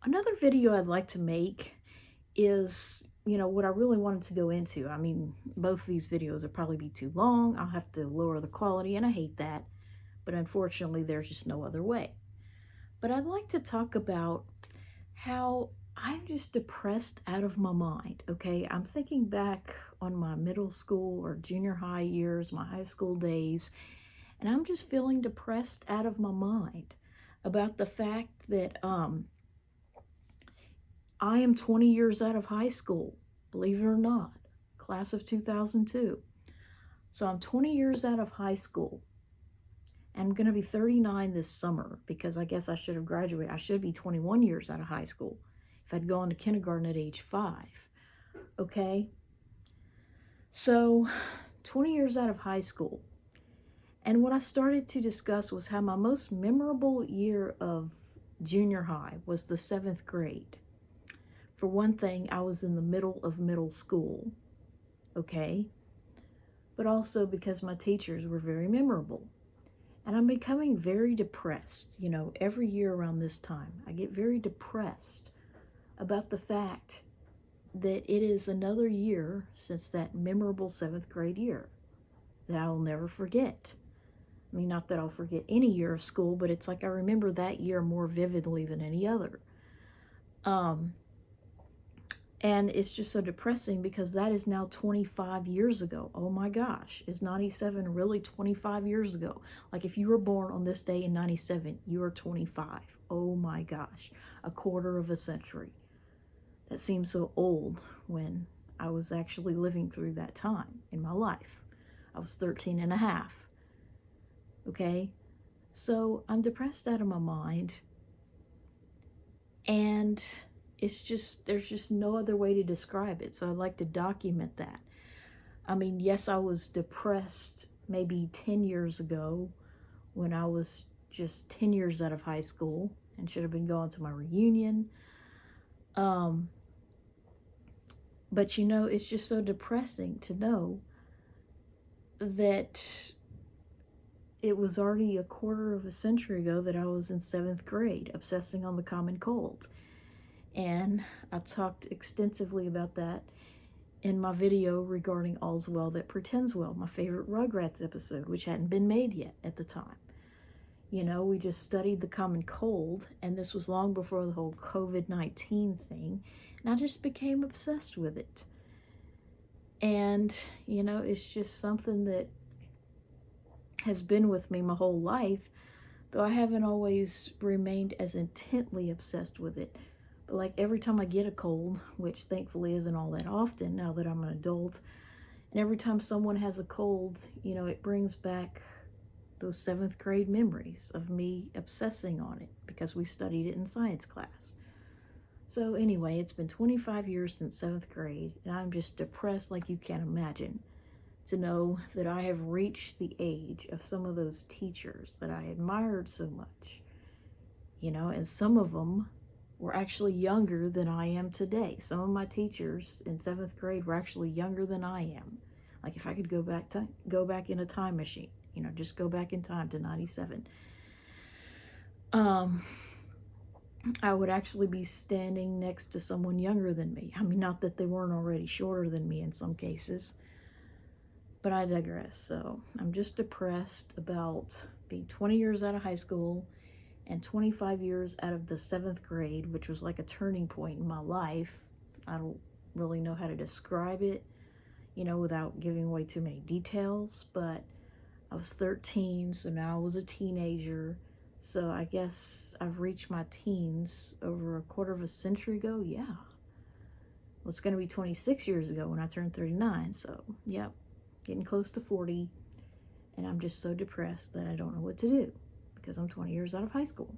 Another video I'd like to make is, what I really wanted to go into. I mean, both of these videos will probably be too long. I'll have to lower the quality, and I hate that. But unfortunately, there's just no other way. But I'd like to talk about how I'm just depressed out of my mind, okay? I'm thinking back on my middle school or junior high years, my high school days, and I'm just feeling depressed out of my mind about the fact that I am 20 years out of high school, believe it or not, class of 2002. So I'm 20 years out of high school. I'm going to be 39 this summer because I guess I should have graduated. I should be 21 years out of high school if I'd gone to kindergarten at age 5. Okay? So 20 years out of high school. And what I started to discuss was how my most memorable year of junior high was the 7th grade. For one thing, I was in the middle of middle school, okay? But also because my teachers were very memorable. And I'm becoming very depressed, every year around this time. I get very depressed about the fact that it is another year since that memorable 7th grade year that I will never forget. I mean, not that I'll forget any year of school, but it's like I remember that year more vividly than any other. And it's just so depressing because that is now 25 years ago. Oh my gosh, is 97 really 25 years ago? Like if you were born on this day in 97, you are 25. Oh my gosh, a quarter of a century. That seems so old when I was actually living through that time in my life. I was 13 and a half. Okay, so I'm depressed out of my mind. And there's just no other way to describe it. So I'd like to document that. I mean, yes, I was depressed maybe 10 years ago when I was just 10 years out of high school and should have been going to my reunion. But it's just so depressing to know that it was already a quarter of a century ago that I was in 7th grade obsessing on the common cold. And I talked extensively about that in my video regarding All's Well That Pretends Well, my favorite Rugrats episode, which hadn't been made yet at the time. We just studied the common cold, and this was long before the whole COVID-19 thing, and I just became obsessed with it. And, it's just something that has been with me my whole life, though I haven't always remained as intently obsessed with it. But like every time I get a cold, which thankfully isn't all that often now that I'm an adult, and every time someone has a cold, it brings back those 7th grade memories of me obsessing on it because we studied it in science class. So anyway, it's been 25 years since 7th grade, and I'm just depressed like you can't imagine to know that I have reached the age of some of those teachers that I admired so much, and some of them were actually younger than I am today. Some of my teachers in 7th grade were actually younger than I am. Like if I could go back in a time machine, just go back in time to 97. I would actually be standing next to someone younger than me. I mean, not that they weren't already shorter than me in some cases, but I digress. So I'm just depressed about being 20 years out of high school and 25 years out of the 7th grade, which was like a turning point in my life. I don't really know how to describe it, without giving away too many details, but I was 13, so now I was a teenager. So I guess I've reached my teens over a quarter of a century ago. Yeah. Well, it's going to be 26 years ago when I turned 39. So, yep, getting close to 40. And I'm just so depressed that I don't know what to do because I'm 20 years out of high school.